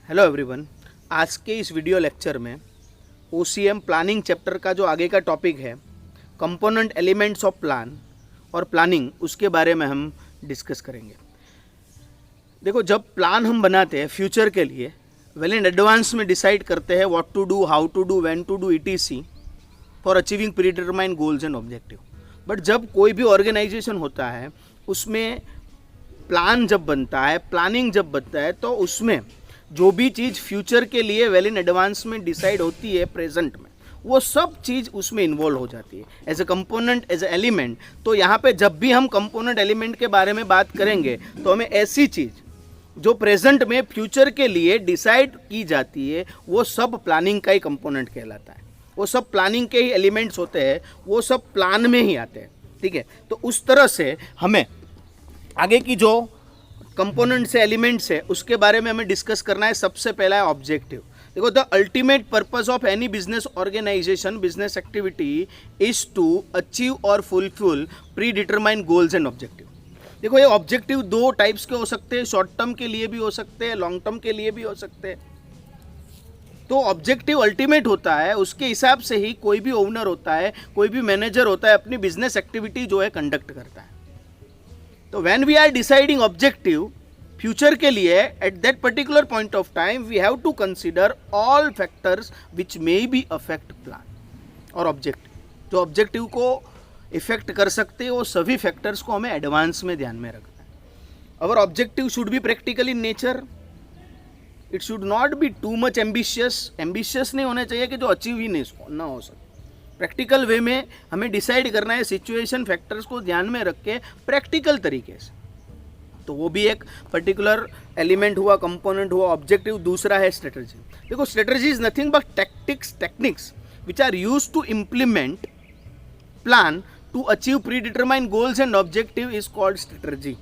Hello everyone. आज के इस वीडियो लेक्चर में OCM प्लानिंग चैप्टर का जो आगे का टॉपिक है कंपोनेंट एलिमेंट्स ऑफ प्लान और प्लानिंग, उसके बारे में हम डिस्कस करेंगे। देखो, जब प्लान हम बनाते हैं फ्यूचर के लिए, वेल इन एडवांस में डिसाइड करते हैं what to do, how to do, when to do, ETC for achieving predetermined goals and objective. But जब कोई भी ऑर्गेनाइजेशन होता है उसमें प्लान जब बनता है, प्लानिंग जब बनता है, तो उसमें जो भी चीज़ फ्यूचर के लिए वेल इन एडवांस में डिसाइड होती है प्रेजेंट में, वो सब चीज़ उसमें इन्वॉल्व हो जाती है as a component, as a element. तो यहाँ पे जब भी हम कंपोनेंट एलिमेंट के बारे में बात करेंगे तो हमें ऐसी चीज़ जो प्रेजेंट में फ्यूचर के लिए डिसाइड की जाती है वो सब प्लानिंग का ही कंपोनेंट कहलाता है। वो सब प्लानिंग के ही एलिमेंट्स होते हैं, वो सब प्लान में ही आते हैं। ठीक है, तो उस तरह से हमें आगे की जो कंपोनेंट्स है, एलिमेंट्स है, उसके बारे में हमें डिस्कस करना है। सबसे पहला है ऑब्जेक्टिव। देखो, the ultimate purpose of any business organisation, business activity is to achieve और fulfil predetermined goals and objective. देखो, ये ऑब्जेक्टिव दो टाइप्स के हो सकते हैं, शॉर्ट टर्म के लिए भी हो सकते हैं, लॉन्ग टर्म के लिए भी हो सकते हैं। तो ऑब्जेक्टिव अल्टीमेट होता है, उसके हिसाब से ही कोई भी ओनर होता है, कोई भी मैनेजर होता है, अपनी बिजनेस एक्टिविटी जो है कंडक्ट करता है। तो when we are deciding objective future के लिए, at that particular point of time we have to consider all factors which may be affect plan और ऑब्जेक्टिव। जो ऑब्जेक्टिव को इफेक्ट कर सकते हैं वो सभी फैक्टर्स को हमें एडवांस में ध्यान में रखना है। Our objective should be practical in nature, it should not be too much ambitious नहीं होना चाहिए कि जो अचीव ही नहीं ना हो सके। प्रैक्टिकल वे में हमें डिसाइड करना है, सिचुएशन फैक्टर्स को ध्यान में रख के प्रैक्टिकल तरीके से। तो वो भी एक पर्टिकुलर एलिमेंट हुआ, कंपोनेंट हुआ, ऑब्जेक्टिव। दूसरा है स्ट्रेटजी। देखो, strategy is nothing but techniques which are used to implement plan to achieve predetermined goals and objective is called strategy.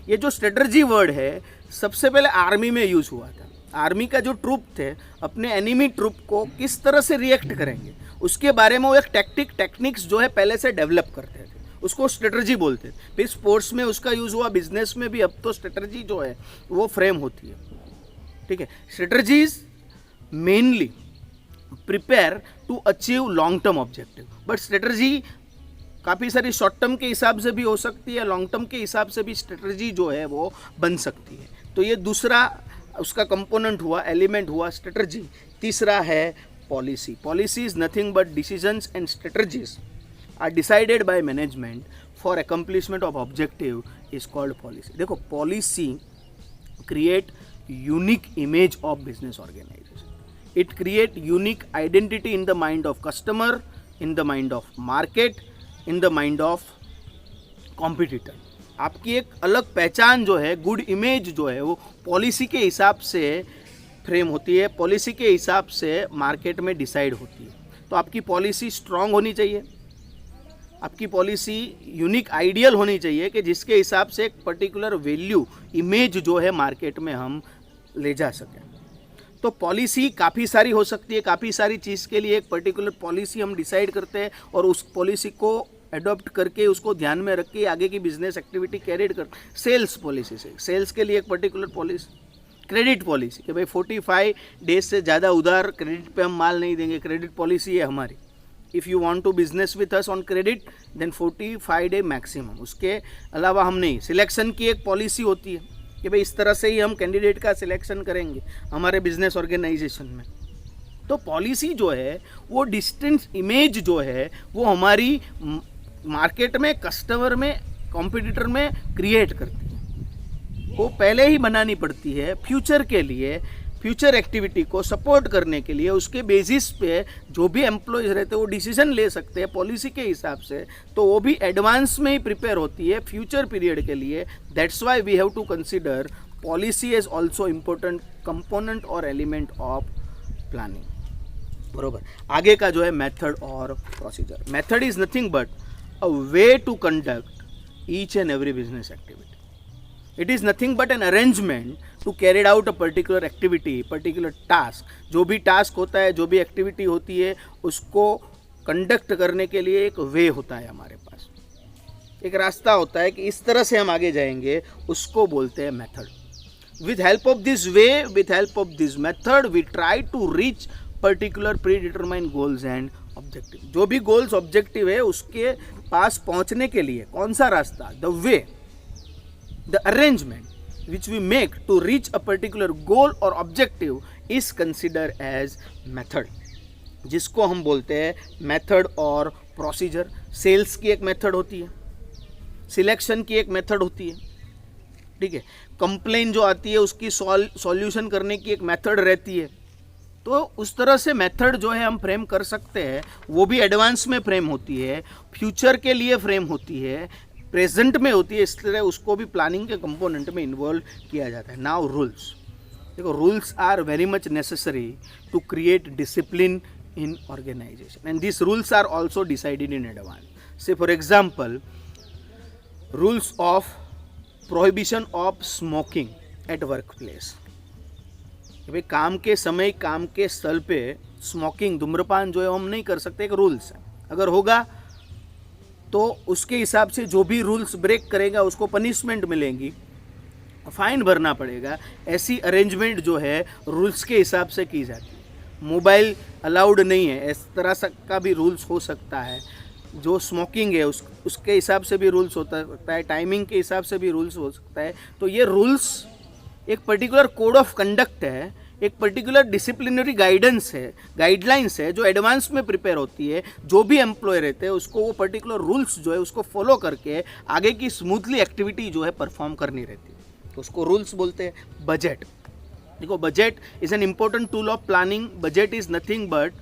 ये जो स्ट्रेटजी वर्ड है सबसे पहले आर्मी में यूज हुआ था। आर्मी का जो ट्रूप थे अपने एनिमी ट्रूप को किस तरह से रिएक्ट करेंगे उसके बारे में वो एक टेक्निक्स जो है पहले से डेवलप करते थे, उसको स्ट्रेटजी बोलते थे। फिर स्पोर्ट्स में उसका यूज़ हुआ, बिजनेस में भी अब तो स्ट्रेटजी जो है वो फ्रेम होती है। ठीक है, strategies mainly prepare to achieve long term objective. But strategy काफ़ी सारी शॉर्ट टर्म के हिसाब से भी हो सकती है, लॉन्ग टर्म के हिसाब से भी स्ट्रेटजी जो है वो बन सकती है। तो ये दूसरा उसका कंपोनेंट हुआ, एलिमेंट हुआ स्ट्रेटजी। तीसरा है policy. Policy is nothing but decisions and strategies are decided by management for accomplishment of objective is called policy. देखो, policy create unique image of business organisation, it create unique identity in the mind of customer, in the mind of market, in the mind of competitor. आपकी एक अलग पहचान जो है, good image जो है, वो पॉलिसी के हिसाब से फ्रेम होती है, पॉलिसी के हिसाब से मार्केट में डिसाइड होती है। तो आपकी पॉलिसी स्ट्रांग होनी चाहिए, आपकी पॉलिसी यूनिक आइडियल होनी चाहिए कि जिसके हिसाब से एक पर्टिकुलर वैल्यू, इमेज जो है मार्केट में हम ले जा सकें। तो पॉलिसी काफ़ी सारी हो सकती है, काफ़ी सारी चीज़ के लिए एक पर्टिकुलर पॉलिसी हम डिसाइड करते हैं और उस पॉलिसी को अडॉप्ट करके उसको ध्यान में रख के आगे की बिजनेस एक्टिविटी कैरिड कर। सेल्स पॉलिसी से, सेल्स के लिए एक पर्टिकुलर पॉलिसी। क्रेडिट पॉलिसी कि भाई 45 डेज से ज़्यादा उधार क्रेडिट पे हम माल नहीं देंगे, क्रेडिट पॉलिसी है हमारी। If you want to business with us on credit then 45 day maximum. उसके अलावा हम नहीं। सिलेक्शन की एक पॉलिसी होती है कि भाई इस तरह से ही हम कैंडिडेट का सिलेक्शन करेंगे हमारे बिजनेस ऑर्गेनाइजेशन में। तो पॉलिसी जो है वो डिस्टेंस इमेज जो है वो हमारी मार्केट में, कस्टमर में, कॉम्पिटिटर में क्रिएट करती है। वो पहले ही बनानी पड़ती है फ्यूचर के लिए, फ्यूचर एक्टिविटी को सपोर्ट करने के लिए। उसके बेसिस पे जो भी एम्प्लॉयज़ रहते हैं वो डिसीजन ले सकते हैं पॉलिसी के हिसाब से। तो वो भी एडवांस में ही प्रिपेयर होती है फ्यूचर पीरियड के लिए। That's why we have to consider policy as also important component और एलिमेंट ऑफ प्लानिंग। बरोबर। आगे का जो है मेथड और procedure. Method is nothing but a way to conduct each and every business activity. It is nothing but an arrangement to carry out a particular activity, particular task. जो भी task होता है, जो भी एक्टिविटी होती है, उसको कंडक्ट करने के लिए एक वे होता है हमारे पास, एक रास्ता होता है कि इस तरह से हम आगे जाएंगे, उसको बोलते हैं method. with help of this way, with help of this method, we try to reach particular predetermined goals and objective. जो भी goals objective है उसके पास पहुंचने के लिए कौन सा रास्ता, the way, the arrangement which we make to reach a particular goal or objective is considered as method, जिसको हम बोलते हैं मेथड और प्रोसीजर. सेल्स की एक मेथड होती है, सिलेक्शन की एक मेथड होती है, ठीक है. कंप्लेन जो आती है उसकी सॉल्यूशन करने की एक मेथड रहती है. तो उस तरह से मेथड जो है हम फ्रेम कर सकते हैं. वो भी एडवांस में फ्रेम होती है, फ्यूचर के लिए फ्रेम होती है, प्रेजेंट में होती है. इस तरह उसको भी प्लानिंग के कंपोनेंट में इन्वॉल्व किया जाता है. Now rules. देखो, rules are very much necessary to create discipline in organization, and these rules are also decided in advance. Say for example, rules of prohibition of smoking at workplace. भाई काम के समय, काम के स्थल पे स्मोकिंग, धूम्रपान जो है हम नहीं कर सकते, एक रूल्स है. अगर होगा तो उसके हिसाब से जो भी रूल्स ब्रेक करेगा उसको पनिशमेंट मिलेंगी, फाइन भरना पड़ेगा. ऐसी अरेंजमेंट जो है रूल्स के हिसाब से की जाती है. मोबाइल अलाउड नहीं है, इस तरह का भी रूल्स हो सकता है. जो स्मोकिंग है उसके हिसाब से भी रूल्स होता है, टाइमिंग के हिसाब से भी रूल्स हो सकता है. तो ये रूल्स एक पर्टिकुलर कोड ऑफ कंडक्ट है, एक पर्टिकुलर डिसिप्लिनरी गाइडेंस है, गाइडलाइंस है जो एडवांस में प्रिपेयर होती है. जो भी एम्प्लॉय रहते हैं उसको वो पर्टिकुलर रूल्स जो है उसको फॉलो करके आगे की स्मूथली एक्टिविटी जो है परफॉर्म करनी रहती है. तो उसको रूल्स बोलते हैं. बजट. देखो, budget is an important tool of planning. Budget is nothing but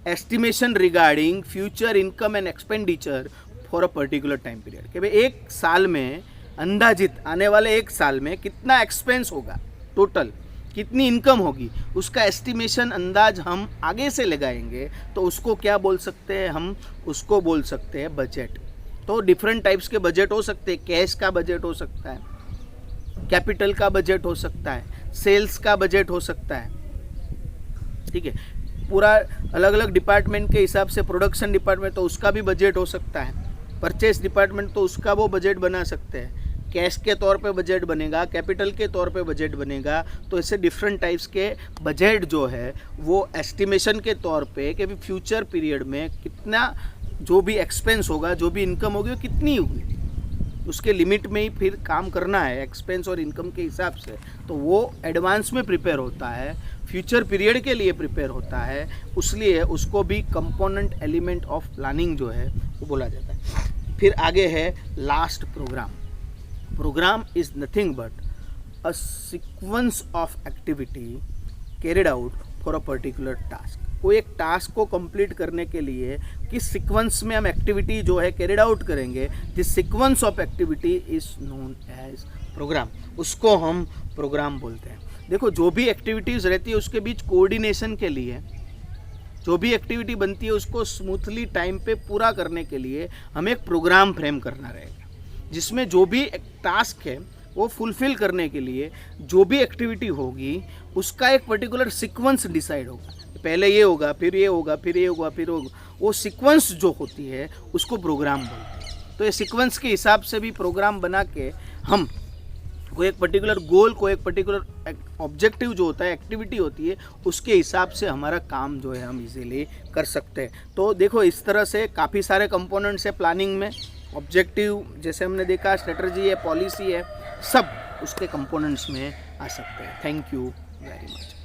estimation regarding future income and expenditure for a particular time period. कि भाई एक साल में अंदाजित आने वाले एक साल में कितना एक्सपेंस होगा, टोटल कितनी इनकम होगी, उसका एस्टिमेशन अंदाज हम आगे से लगाएंगे. तो उसको क्या बोल सकते हैं हम, उसको बोल सकते हैं बजट. तो डिफरेंट टाइप्स के बजट हो सकते हैं. कैश का बजट हो सकता है, कैपिटल का बजट हो सकता है, सेल्स का बजट हो सकता है, ठीक है. पूरा अलग अलग डिपार्टमेंट के हिसाब से, प्रोडक्शन डिपार्टमेंट तो उसका भी बजट हो सकता है, परचेस डिपार्टमेंट तो उसका वो बजट बना सकते हैं. कैश के तौर पे बजट बनेगा, कैपिटल के तौर पे बजट बनेगा. तो ऐसे डिफरेंट टाइप्स के बजट जो है वो एस्टिमेशन के तौर पे कि फ्यूचर पीरियड में कितना जो भी एक्सपेंस होगा, जो भी इनकम होगी वो कितनी होगी, उसके लिमिट में ही फिर काम करना है एक्सपेंस और इनकम के हिसाब से. तो वो एडवांस में प्रिपेयर होता है, फ्यूचर पीरियड के लिए प्रिपेयर होता है. इसलिए उसको भी कंपोनेंट एलिमेंट ऑफ प्लानिंग जो है वो बोला जाता है. फिर आगे है last, programme. Programme is nothing but a sequence of activity carried out for a particular task. कोई एक टास्क को कंप्लीट करने के लिए किस सीक्वेंस में हम एक्टिविटी जो है कैरिड आउट करेंगे, this sequence of activity is known as programme. उसको हम प्रोग्राम बोलते हैं. देखो, जो भी एक्टिविटीज़ रहती है उसके बीच कोऑर्डिनेशन के लिए, जो भी एक्टिविटी बनती है उसको स्मूथली टाइम पे पूरा करने के लिए हमें एक प्रोग्राम फ्रेम करना रहेगा, जिसमें जो भी एक टास्क है वो फुलफिल करने के लिए जो भी एक्टिविटी होगी उसका एक पर्टिकुलर सीक्वेंस डिसाइड होगा. पहले ये होगा, फिर ये होगा, फिर ये होगा, फिर होगा. वो सीक्वेंस जो होती है उसको प्रोग्राम बोलते हैं. तो ये सीक्वेंस के हिसाब से भी प्रोग्राम बना के हम कोई एक पर्टिकुलर गोल, कोई एक पर्टिकुलर ऑब्जेक्टिव जो होता है, एक्टिविटी होती है, उसके हिसाब से हमारा काम जो है हम इजीली कर सकते हैं. तो देखो, इस तरह से काफ़ी सारे कंपोनेंट्स है प्लानिंग में. ऑब्जेक्टिव जैसे हमने देखा, स्ट्रेटजी है, पॉलिसी है, सब उसके कंपोनेंट्स में आ सकते हैं. Thank you very much.